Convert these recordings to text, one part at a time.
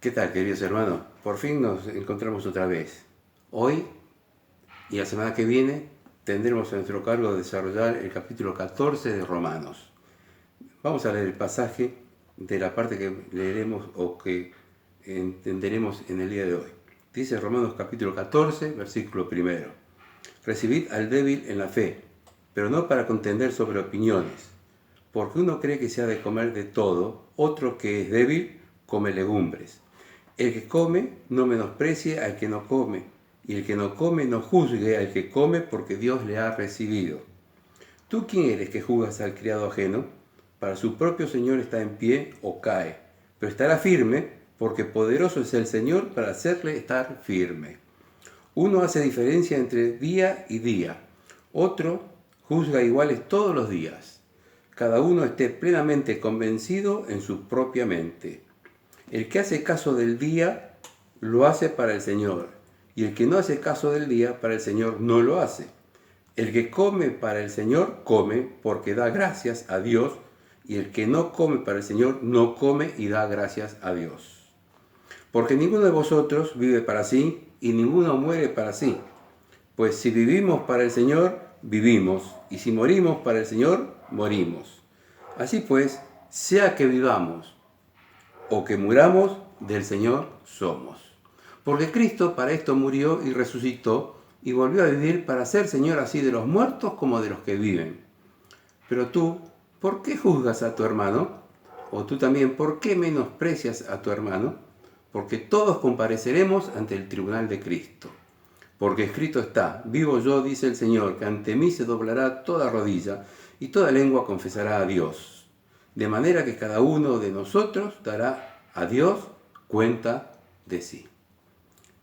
¿Qué tal, queridos hermanos? Por fin nos encontramos otra vez. Hoy y la semana que viene tendremos a nuestro cargo desarrollar el capítulo 14 de Romanos. Vamos a leer el pasaje de la parte que leeremos o que entenderemos en el día de hoy. Dice Romanos capítulo 14, versículo 1. Recibid al débil en la fe, pero no para contender sobre opiniones, porque uno cree que se ha de comer de todo, otro que es débil come legumbres. El que come no menosprecie al que no come, y el que no come no juzgue al que come, porque Dios le ha recibido. ¿Tú quién eres que juzgas al criado ajeno? Para su propio Señor está en pie o cae, pero estará firme, porque poderoso es el Señor para hacerle estar firme. Uno hace diferencia entre día y día, otro juzga iguales todos los días. Cada uno esté plenamente convencido en su propia mente. El que hace caso del día, lo hace para el Señor, y el que no hace caso del día, para el Señor no lo hace. El que come para el Señor, come porque da gracias a Dios, y el que no come para el Señor, no come y da gracias a Dios. Porque ninguno de vosotros vive para sí, y ninguno muere para sí. Pues si vivimos para el Señor, vivimos, y si morimos para el Señor, morimos. Así pues, sea que vivamos o que muramos, del Señor somos. Porque Cristo para esto murió y resucitó y volvió a vivir para ser Señor así de los muertos como de los que viven. Pero tú, ¿por qué juzgas a tu hermano? O tú también, ¿por qué menosprecias a tu hermano? Porque todos compareceremos ante el tribunal de Cristo. Porque escrito está, vivo yo, dice el Señor, que ante mí se doblará toda rodilla y toda lengua confesará a Dios. De manera que cada uno de nosotros dará a Dios cuenta de sí.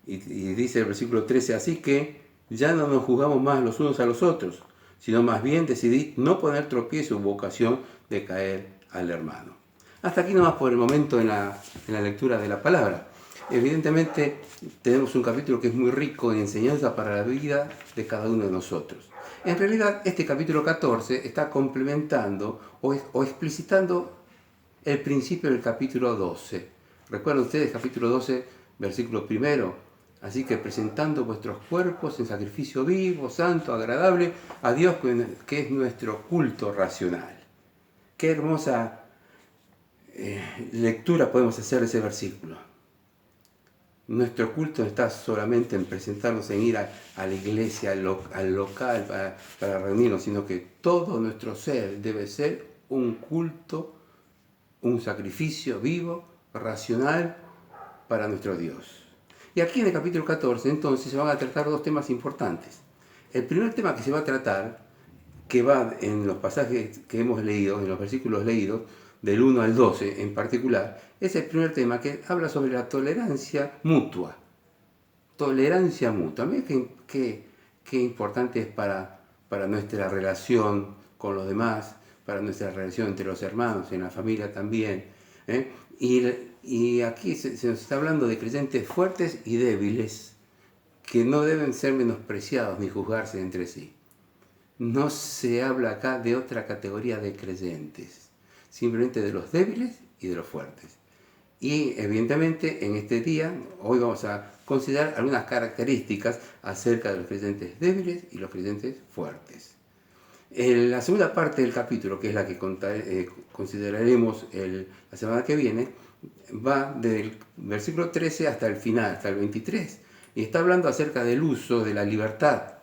Y dice el versículo 13, así que ya no nos juzgamos más los unos a los otros, sino más bien decidid no poner tropiezo o ocasión de caer al hermano. Hasta aquí nomás por el momento en la lectura de la palabra. Evidentemente tenemos un capítulo que es muy rico en enseñanza para la vida de cada uno de nosotros. En realidad este capítulo 14 está complementando o explicitando el principio del capítulo 12. ¿Recuerdan ustedes capítulo 12, versículo 1? Así que presentando vuestros cuerpos en sacrificio vivo, santo, agradable a Dios, que es nuestro culto racional. Qué hermosa lectura podemos hacer de ese versículo. Nuestro culto no está solamente en presentarnos, en ir a la iglesia, al local para reunirnos, sino que todo nuestro ser debe ser un culto, un sacrificio vivo, racional para nuestro Dios. Y aquí en el capítulo 14 entonces se van a tratar dos temas importantes. El primer tema que se va a tratar, que va en los pasajes que hemos leído, en los versículos leídos, del 1 al 12 en particular, es el primer tema que habla sobre la tolerancia mutua. Tolerancia mutua. Mira qué importante es para nuestra relación con los demás, para nuestra relación entre los hermanos, en la familia también. Y aquí se nos está hablando de creyentes fuertes y débiles que no deben ser menospreciados ni juzgarse entre sí. No se habla acá de otra categoría de creyentes, simplemente de los débiles y de los fuertes. Y evidentemente en este día, hoy vamos a considerar algunas características acerca de los creyentes débiles y los creyentes fuertes. En la segunda parte del capítulo, que es la que consideraremos la semana que viene, va del versículo 13 hasta el final, hasta el 23. Y está hablando acerca del uso de la libertad,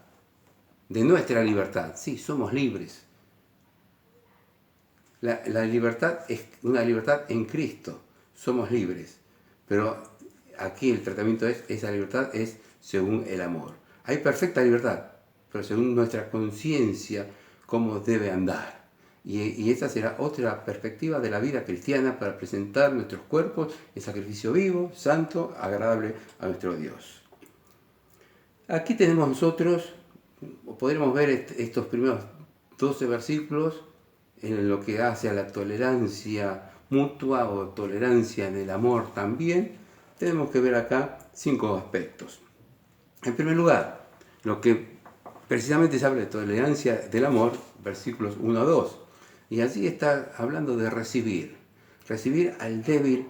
de nuestra libertad. Sí, somos libres. La libertad es una libertad en Cristo. Somos libres. Pero aquí el tratamiento esa libertad es según el amor. Hay perfecta libertad, pero según nuestra conciencia, cómo debe andar. Y esta será otra perspectiva de la vida cristiana para presentar nuestros cuerpos en sacrificio vivo, santo, agradable a nuestro Dios. Aquí tenemos nosotros, podremos ver estos primeros 12 versículos en lo que hace a la tolerancia mutua o tolerancia en el amor también. Tenemos que ver acá 5 aspectos. En primer lugar, lo que precisamente se habla de tolerancia del amor, versículos 1 a 2. Y allí está hablando de recibir al débil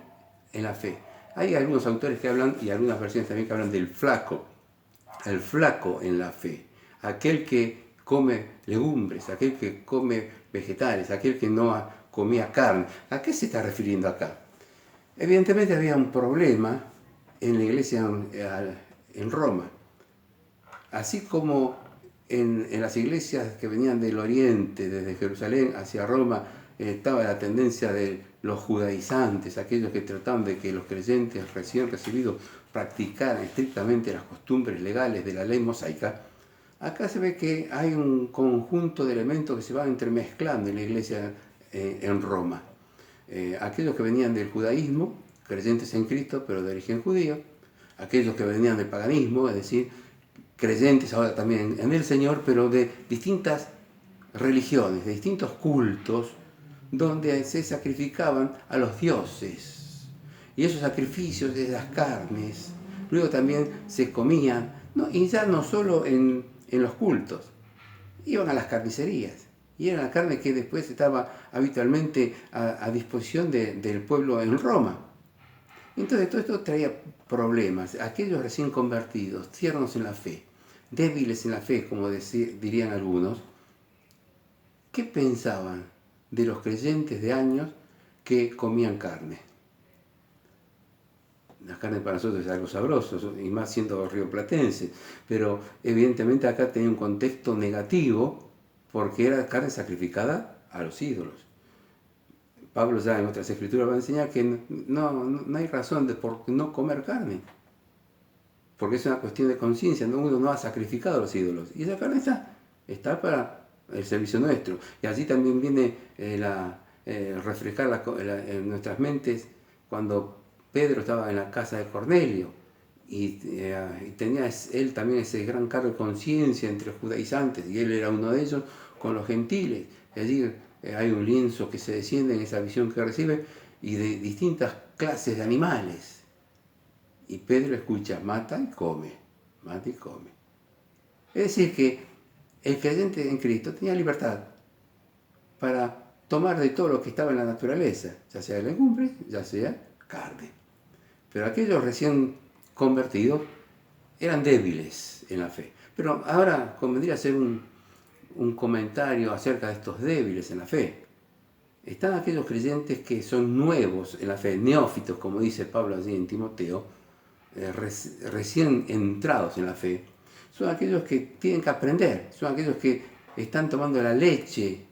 en la fe. Hay algunos autores que hablan, y algunas versiones también que hablan del flaco, el flaco en la fe, aquel que come legumbres, aquel que come vegetales, aquel que no comía carne. ¿A qué se está refiriendo acá? Evidentemente había un problema en la iglesia en Roma, así como en las iglesias que venían del oriente, desde Jerusalén hacia Roma, estaba la tendencia de los judaizantes, aquellos que trataban de que los creyentes recién recibidos practicaran estrictamente las costumbres legales de la ley mosaica. Acá se ve que hay un conjunto de elementos que se van entremezclando en la iglesia en Roma. Aquellos que venían del judaísmo, creyentes en Cristo, pero de origen judío, aquellos que venían del paganismo, es decir, creyentes ahora también en el Señor, pero de distintas religiones, de distintos cultos, donde se sacrificaban a los dioses. Y esos sacrificios de las carnes, luego también se comían, ¿no? Y ya no solo en los cultos, iban a las carnicerías. Y era la carne que después estaba habitualmente a disposición del pueblo en Roma. Entonces todo esto traía problemas. Aquellos recién convertidos, tiernos en la fe, débiles en la fe, como dirían algunos, ¿qué pensaban de los creyentes de años que comían carne? La carne para nosotros es algo sabroso, y más siendo rioplatense, pero evidentemente acá tenía un contexto negativo porque era carne sacrificada a los ídolos. Pablo ya en otras escrituras va a enseñar que no hay razón por no comer carne, porque es una cuestión de conciencia, uno no ha sacrificado a los ídolos, y esa carne está para el servicio nuestro. Y allí también viene refrescar en nuestras mentes cuando Pedro estaba en la casa de Cornelio y tenía él también ese gran cargo de conciencia entre judaizantes, y él era uno de ellos con los gentiles. Y allí hay un lienzo que se desciende en esa visión que recibe, y de distintas clases de animales. Y Pedro escucha, mata y come, mata y come. Es decir, que el creyente en Cristo tenía libertad para tomar de todo lo que estaba en la naturaleza, ya sea legumbres, ya sea carne. Pero aquellos recién convertidos eran débiles en la fe. Pero ahora convendría hacer un comentario acerca de estos débiles en la fe. Están aquellos creyentes que son nuevos en la fe, neófitos, como dice Pablo allí en Timoteo, recién entrados en la fe. Son aquellos que tienen que aprender, son aquellos que están tomando la leche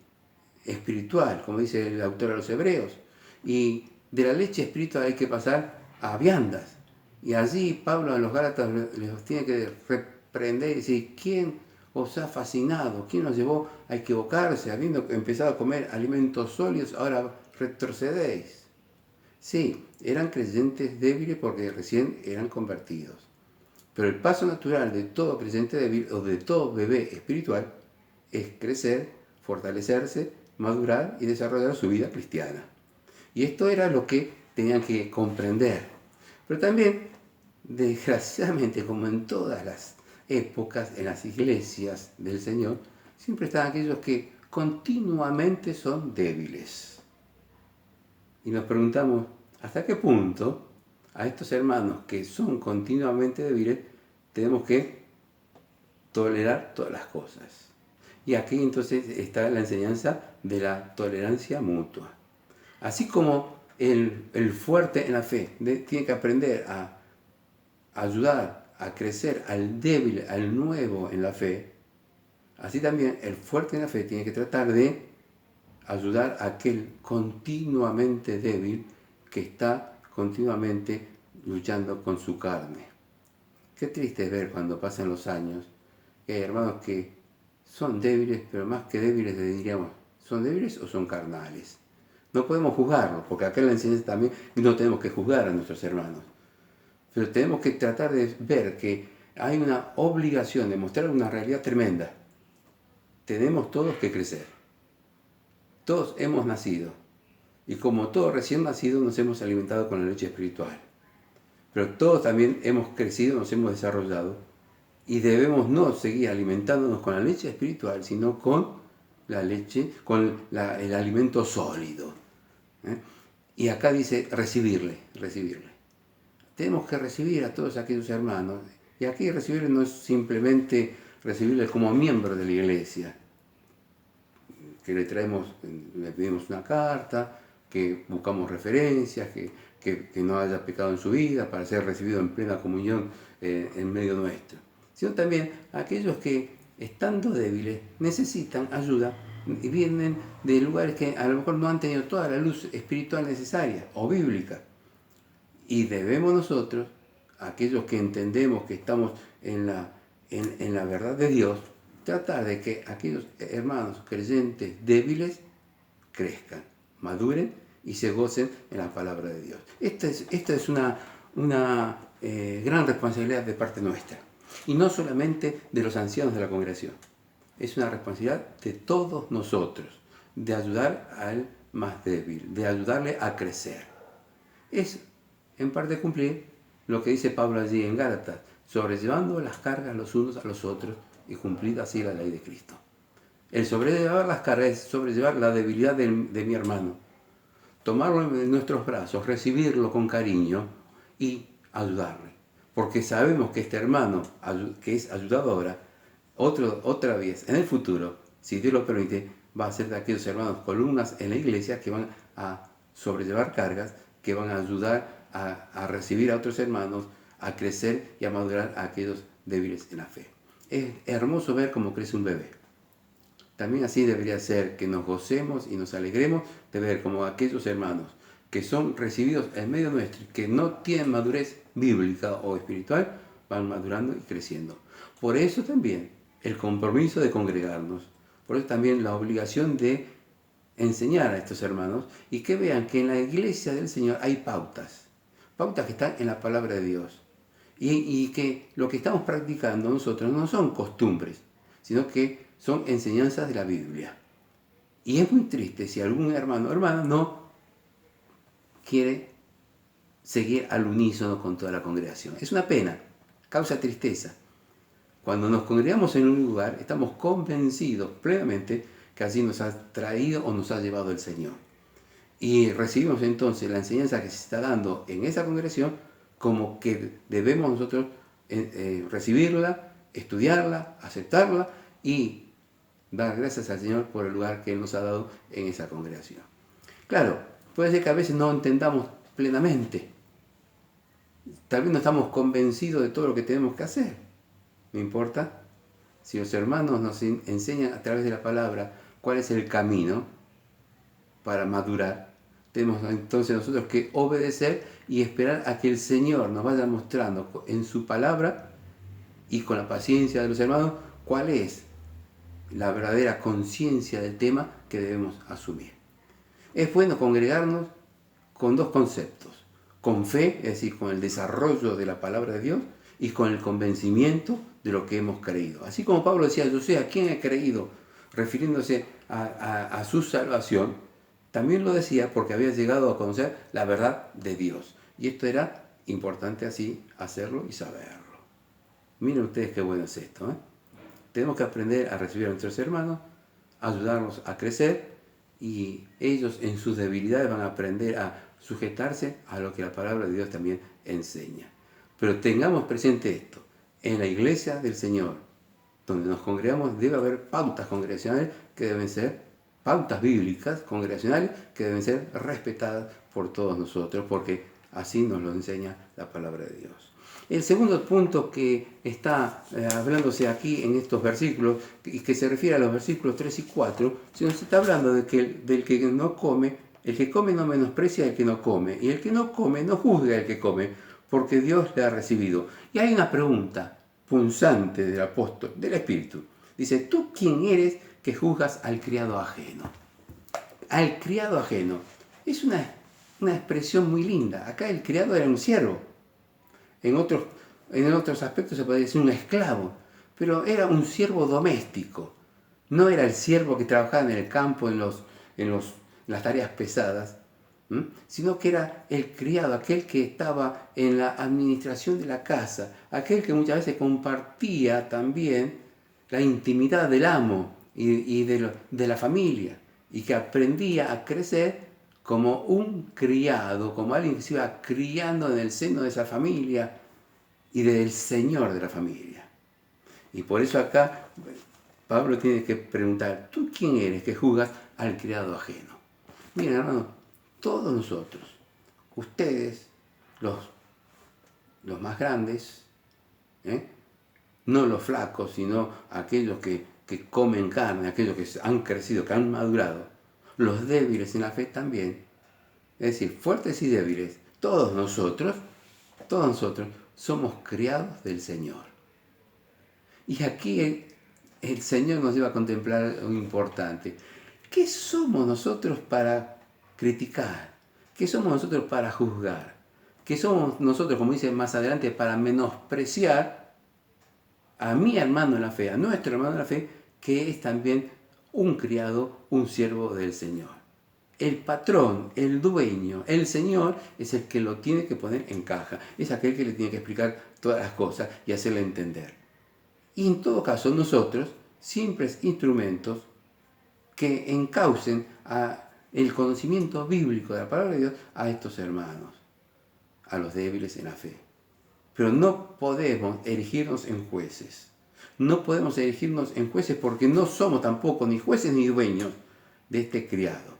espiritual, como dice el autor de los Hebreos. Y de la leche espiritual hay que pasar a viandas. Y allí Pablo en los Gálatas les tiene que reprender y decir, ¿quién os ha fascinado? ¿Quién os llevó a equivocarse? Habiendo empezado a comer alimentos sólidos, ahora retrocedéis. Sí, eran creyentes débiles porque recién eran convertidos. Pero el paso natural de todo creyente débil o de todo bebé espiritual es crecer, fortalecerse, madurar y desarrollar su vida cristiana. Y esto era lo que tenían que comprender. Pero también, desgraciadamente, como en todas las épocas, en las iglesias del Señor, siempre están aquellos que continuamente son débiles. Y nos preguntamos, ¿hasta qué punto a estos hermanos que son continuamente débiles tenemos que tolerar todas las cosas? Y aquí entonces está la enseñanza de la tolerancia mutua. Así como el fuerte en la fe tiene que aprender a ayudar a crecer al débil, al nuevo en la fe, así también el fuerte en la fe tiene que tratar de ayudar a aquel continuamente débil que está continuamente luchando con su carne. Qué triste es ver cuando pasan los años que hay hermanos que son débiles, pero más que débiles le diríamos, ¿son débiles o son carnales? No podemos juzgarlos, porque acá en la enseñanza también no tenemos que juzgar a nuestros hermanos. Pero tenemos que tratar de ver que hay una obligación de mostrar una realidad tremenda. Tenemos todos que crecer. Todos hemos nacido. Y como todos recién nacidos nos hemos alimentado con la leche espiritual. Pero todos también hemos crecido, nos hemos desarrollado. Y debemos no seguir alimentándonos con la leche espiritual, sino con la leche, con el alimento sólido. Y acá dice recibirle. tenemos que recibir a todos aquellos hermanos. Y aquí recibirles no es simplemente recibirles como miembro de la iglesia, que le pedimos una carta, que buscamos referencias, que no haya pecado en su vida para ser recibido en plena comunión en medio nuestro, sino también aquellos que, estando débiles, necesitan ayuda y vienen de lugares que a lo mejor no han tenido toda la luz espiritual necesaria o bíblica. Y debemos nosotros, aquellos que entendemos que estamos en la verdad de Dios, tratar de que aquellos hermanos creyentes débiles crezcan, maduren y se gocen en la palabra de Dios. Esta es una gran responsabilidad de parte nuestra. Y no solamente de los ancianos de la congregación. Es una responsabilidad de todos nosotros, de ayudar al más débil, de ayudarle a crecer. Es en parte cumplir lo que dice Pablo allí en Gálatas, sobrellevando las cargas los unos a los otros y cumplir así la ley de Cristo. El sobrellevar las cargas es sobrellevar la debilidad de mi hermano, tomarlo en nuestros brazos, recibirlo con cariño y ayudarle. Porque sabemos que este hermano que es ayudado ahora, otra vez en el futuro, si Dios lo permite, va a ser de aquellos hermanos columnas en la iglesia que van a sobrellevar cargas, que van a ayudar a recibir a otros hermanos, a crecer y a madurar a aquellos débiles en la fe. Es hermoso ver cómo crece un bebé. También así debería ser que nos gocemos y nos alegremos de ver cómo aquellos hermanos que son recibidos en medio nuestro, que no tienen madurez bíblica o espiritual, van madurando y creciendo. Por eso también el compromiso de congregarnos, por eso también la obligación de enseñar a estos hermanos y que vean que en la iglesia del Señor hay pautas que están en la palabra de Dios. Y que lo que estamos practicando nosotros no son costumbres, sino que son enseñanzas de la Biblia. Y es muy triste si algún hermano o hermana no quiere seguir al unísono con toda la congregación. Es una pena, causa tristeza. Cuando nos congregamos en un lugar, estamos convencidos plenamente que allí nos ha traído o nos ha llevado el Señor. Y recibimos entonces la enseñanza que se está dando en esa congregación como que debemos nosotros recibirla, estudiarla, aceptarla y dar gracias al Señor por el lugar que Él nos ha dado en esa congregación. Claro, puede ser que a veces no entendamos plenamente. Tal vez no estamos convencidos de todo lo que tenemos que hacer. No importa. Si los hermanos nos enseñan a través de la palabra cuál es el camino para madurar, tenemos entonces nosotros que obedecer y esperar a que el Señor nos vaya mostrando en su palabra y con la paciencia de los hermanos cuál es la verdadera conciencia del tema que debemos asumir. Es bueno congregarnos con dos conceptos, con fe, es decir, con el desarrollo de la palabra de Dios y con el convencimiento de lo que hemos creído. Así como Pablo decía, yo sé a quién he creído, refiriéndose a su salvación, también lo decía porque había llegado a conocer la verdad de Dios. Y esto era importante así hacerlo y saberlo. Miren ustedes qué bueno es esto, ¿eh? Tenemos que aprender a recibir a nuestros hermanos, ayudarnos a crecer y ellos en sus debilidades van a aprender a sujetarse a lo que la palabra de Dios también enseña. Pero tengamos presente esto, en la iglesia del Señor, donde nos congregamos, debe haber pautas congregacionales que deben ser, pautas bíblicas congregacionales que deben ser respetadas por todos nosotros, porque así nos lo enseña la palabra de Dios. El segundo punto que está hablándose aquí en estos versículos, y que se refiere a los versículos 3 y 4, se nos está hablando de que del que no come, el que come no menosprecia al que no come, y el que no come no juzga al que come, porque Dios le ha recibido. Y hay una pregunta punzante del apóstol, del Espíritu. Dice, ¿tú quién eres que juzgas al criado ajeno? Al criado ajeno. Es una expresión muy linda. Acá el criado era un siervo. En otros aspectos se podría decir un esclavo, pero era un siervo doméstico. No era el siervo que trabajaba en el campo en las tareas pesadas, sino que era el criado, aquel que estaba en la administración de la casa, aquel que muchas veces compartía también la intimidad del amo y de la familia, y que aprendía a crecer como un criado, como alguien que se iba criando en el seno de esa familia y del Señor de la familia. Y por eso acá Pablo tiene que preguntar, ¿tú quién eres que juzgas al criado ajeno? Miren, hermanos, todos nosotros, ustedes, los más grandes, no los flacos, sino aquellos que comen carne, aquellos que han crecido, que han madurado, los débiles en la fe también, es decir, fuertes y débiles, todos nosotros somos criados del Señor. Y aquí el Señor nos lleva a contemplar algo importante. ¿Qué somos nosotros para criticar? ¿Qué somos nosotros para juzgar? ¿Qué somos nosotros, como dice más adelante, para menospreciar a mi hermano en la fe, a nuestro hermano en la fe, que es también un criado, un siervo del Señor? El patrón, el dueño, el Señor es el que lo tiene que poner en caja. Es aquel que le tiene que explicar todas las cosas y hacerle entender. Y en todo caso, nosotros, simples instrumentos que encaucen el conocimiento bíblico de la palabra de Dios a estos hermanos, a los débiles en la fe. Pero no podemos erigirnos en jueces. No podemos erigirnos en jueces porque no somos tampoco ni jueces ni dueños de este criado.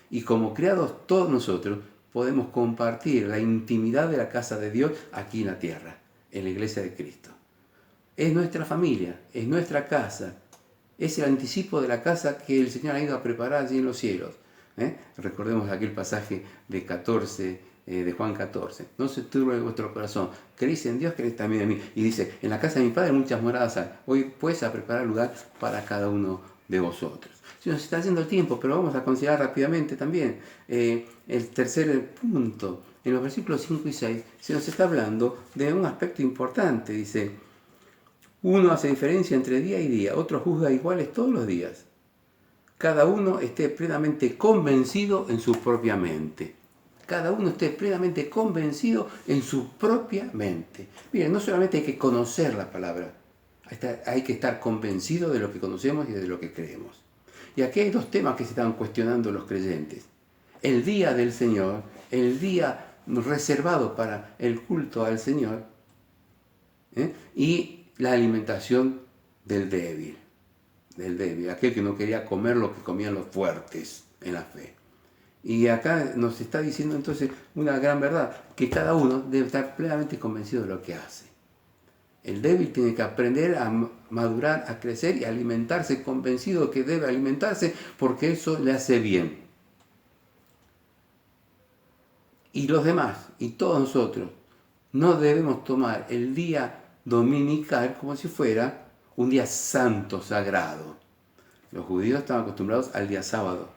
Y como criados todos nosotros podemos compartir la intimidad de la casa de Dios aquí en la tierra, en la iglesia de Cristo. Es nuestra familia, es nuestra casa, es el anticipo de la casa que el Señor ha ido a preparar allí en los cielos. Recordemos aquel pasaje de Juan 14. No se turbe vuestro corazón, creéis en Dios, creéis también en mí. Y dice, en la casa de mi Padre muchas moradas hay. Voy pues a preparar lugar para cada uno de vosotros. Se nos está haciendo el tiempo, pero vamos a considerar rápidamente también el tercer punto. En los versículos 5 y 6 se nos está hablando de un aspecto importante. Dice, uno hace diferencia entre día y día, otro juzga iguales todos los días. Cada uno esté plenamente convencido en su propia mente. Cada uno esté plenamente convencido en su propia mente. Miren, no solamente hay que conocer la palabra, hay que estar convencido de lo que conocemos y de lo que creemos. Y aquí hay dos temas que se están cuestionando los creyentes. El día del Señor, el día reservado para el culto al Señor, y la alimentación del débil, aquel que no quería comer lo que comían los fuertes en la fe. Y acá nos está diciendo entonces una gran verdad, que cada uno debe estar plenamente convencido de lo que hace. El débil tiene que aprender a madurar, a crecer y a alimentarse, convencido de que debe alimentarse porque eso le hace bien. Y los demás, y todos nosotros, no debemos tomar el día dominical como si fuera un día santo, sagrado. Los judíos estaban acostumbrados al día sábado.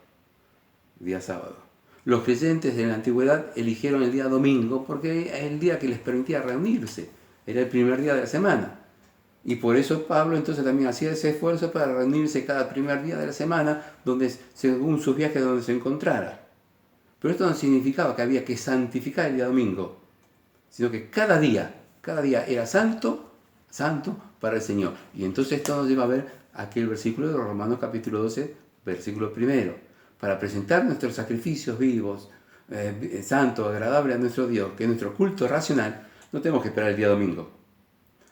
Los creyentes de la antigüedad eligieron el día domingo porque es el día que les permitía reunirse. Era el primer día de la semana. Y por eso Pablo entonces también hacía ese esfuerzo para reunirse cada primer día de la semana, según sus viajes donde se encontrara. Pero esto no significaba que había que santificar el día domingo, sino que cada día era santo para el Señor. Y entonces esto nos lleva a ver aquel versículo de Romanos capítulo 12, versículo 1. Para presentar nuestros sacrificios vivos, santo, agradable a nuestro Dios, que es nuestro culto racional, no tenemos que esperar el día domingo.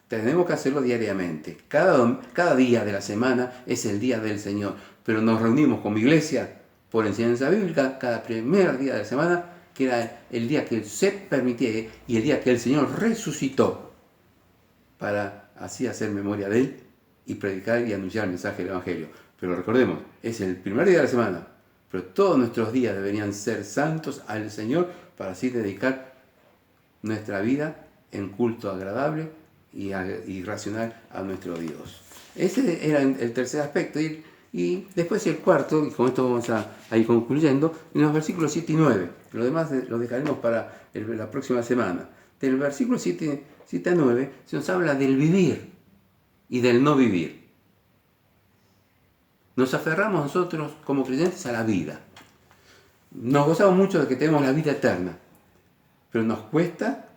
Tenemos que hacerlo diariamente. Cada día de la semana es el día del Señor. Pero nos reunimos como iglesia por enseñanza bíblica cada primer día de la semana, que era el día que se permitía y el día que el Señor resucitó, para así hacer memoria de Él y predicar y anunciar el mensaje del Evangelio. Pero recordemos, es el primer día de la semana, pero todos nuestros días deberían ser santos al Señor para así dedicar nuestra vida en culto agradable y racional a nuestro Dios. Ese era el tercer aspecto. Y después el cuarto, y con esto vamos a ir concluyendo, en los versículos 7 y 9. Lo demás lo dejaremos para la próxima semana. Del versículo 7 a 9 se nos habla del vivir y del no vivir. Nos aferramos nosotros como creyentes a la vida. Nos gozamos mucho de que tenemos la vida eterna, pero nos cuesta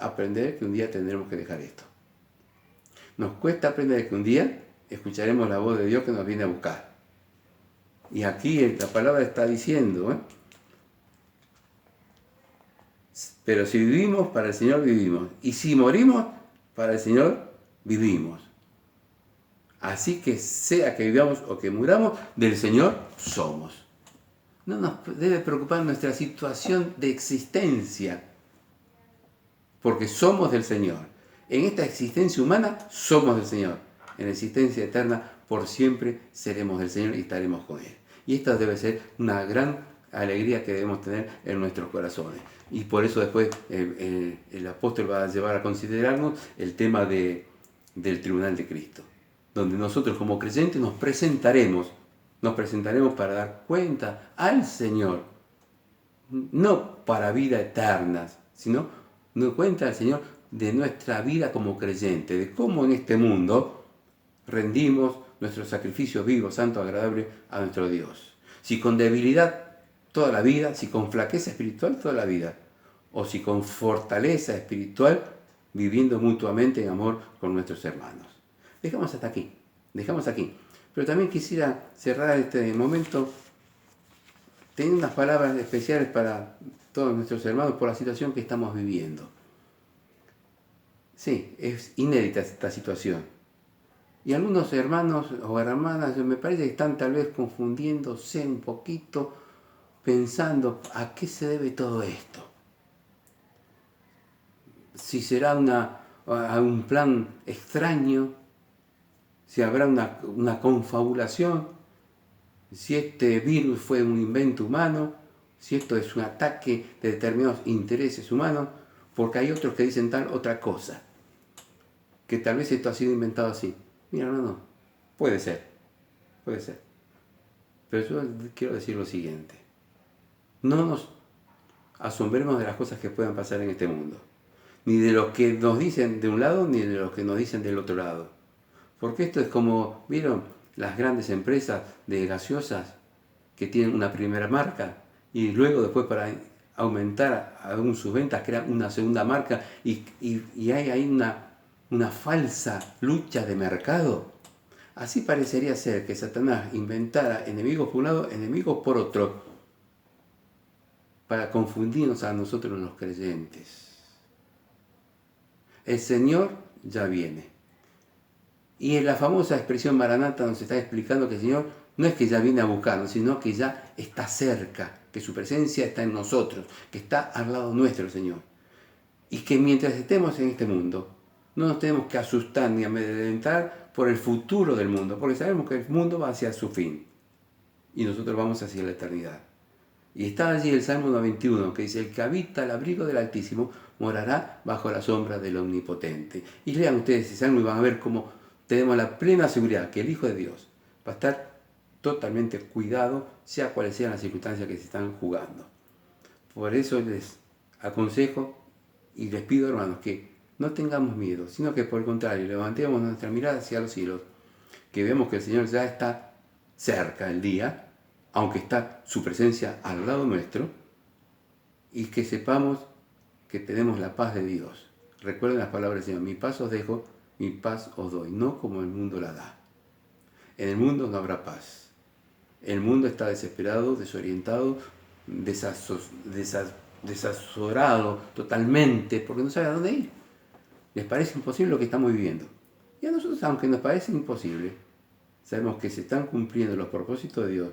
aprender que un día tendremos que dejar esto. Nos cuesta aprender que un día escucharemos la voz de Dios que nos viene a buscar. Y aquí la palabra está diciendo Pero si vivimos, para el Señor vivimos. Y si morimos, para el Señor vivimos. Así que sea que vivamos o que muramos, del Señor somos. No nos debe preocupar nuestra situación de existencia, porque somos del Señor. En esta existencia humana somos del Señor. En la existencia eterna, por siempre seremos del Señor y estaremos con Él. Y esta debe ser una gran alegría que debemos tener en nuestros corazones. Y por eso después el apóstol va a llevar a considerarnos el tema del tribunal de Cristo, donde nosotros como creyentes nos presentaremos para dar cuenta al Señor, no para vida eterna, sino nos cuenta al Señor de nuestra vida como creyente, de cómo en este mundo rendimos nuestro sacrificio vivo, santo, agradable a nuestro Dios. Si con debilidad toda la vida, si con flaqueza espiritual toda la vida, o si con fortaleza espiritual viviendo mutuamente en amor con nuestros hermanos. Dejamos aquí. Pero también quisiera cerrar este momento teniendo unas palabras especiales para todos nuestros hermanos por la situación que estamos viviendo. Sí, es inédita esta situación. Y algunos hermanos o hermanas me parece que están tal vez confundiéndose un poquito, pensando a qué se debe todo esto. Si será un plan extraño, si habrá una confabulación, si este virus fue un invento humano, si esto es un ataque de determinados intereses humanos, porque hay otros que dicen tal otra cosa, que tal vez esto ha sido inventado así. Mira, no, puede ser. Pero yo quiero decir lo siguiente, no nos asombremos de las cosas que puedan pasar en este mundo, ni de los que nos dicen de un lado, ni de los que nos dicen del otro lado. Porque esto es como, ¿vieron? Las grandes empresas de gaseosas que tienen una primera marca y luego después para aumentar aún sus ventas crean una segunda marca y hay ahí una falsa lucha de mercado. Así parecería ser que Satanás inventara enemigos por un lado, enemigos por otro, para confundirnos a nosotros los creyentes. El Señor ya viene. Y en la famosa expresión Maranata nos está explicando que el Señor no es que ya viene a buscarnos, sino que ya está cerca, que su presencia está en nosotros, que está al lado nuestro el Señor. Y que mientras estemos en este mundo, no nos tenemos que asustar ni amedrentar por el futuro del mundo, porque sabemos que el mundo va hacia su fin y nosotros vamos hacia la eternidad. Y está allí el Salmo 91 que dice: el que habita al abrigo del Altísimo morará bajo la sombra del Omnipotente. Y lean ustedes ese Salmo y van a ver cómo tenemos la plena seguridad que el Hijo de Dios va a estar totalmente cuidado, sea cuales sean las circunstancias que se están jugando. Por eso les aconsejo y les pido, hermanos, que no tengamos miedo, sino que por el contrario, levantemos nuestra mirada hacia los cielos, que vemos que el Señor ya está cerca el día, aunque está su presencia al lado nuestro, y que sepamos que tenemos la paz de Dios. Recuerden las palabras del Señor: mi paz os dejo, mi paz os doy, no como el mundo la da. En el mundo no habrá paz. El mundo está desesperado, desorientado, desasorado totalmente, porque no sabe a dónde ir. Les parece imposible lo que estamos viviendo. Y a nosotros, aunque nos parece imposible, sabemos que se están cumpliendo los propósitos de Dios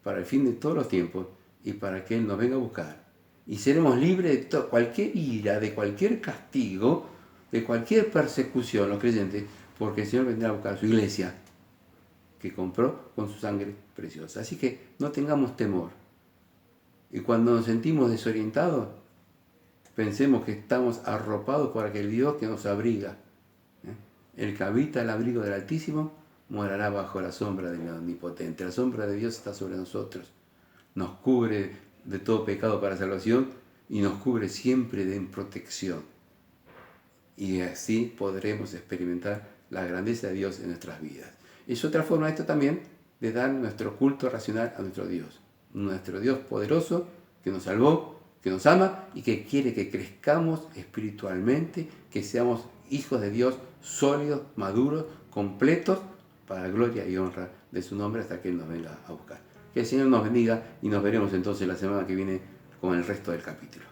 para el fin de todos los tiempos y para que Él nos venga a buscar. Y seremos libres de cualquier ira, de cualquier castigo, de cualquier persecución, los creyentes, porque el Señor vendrá a buscar a su iglesia, que compró con su sangre preciosa. Así que no tengamos temor. Y cuando nos sentimos desorientados, pensemos que estamos arropados por aquel Dios que nos abriga. El que habita el abrigo del Altísimo morará bajo la sombra del Omnipotente. La sombra de Dios está sobre nosotros. Nos cubre de todo pecado para salvación y nos cubre siempre de protección. Y así podremos experimentar la grandeza de Dios en nuestras vidas. Es otra forma esto también de dar nuestro culto racional a nuestro Dios poderoso que nos salvó, que nos ama y que quiere que crezcamos espiritualmente, que seamos hijos de Dios sólidos, maduros, completos, para gloria y honra de su nombre hasta que Él nos venga a buscar. Que el Señor nos bendiga y nos veremos entonces la semana que viene con el resto del capítulo.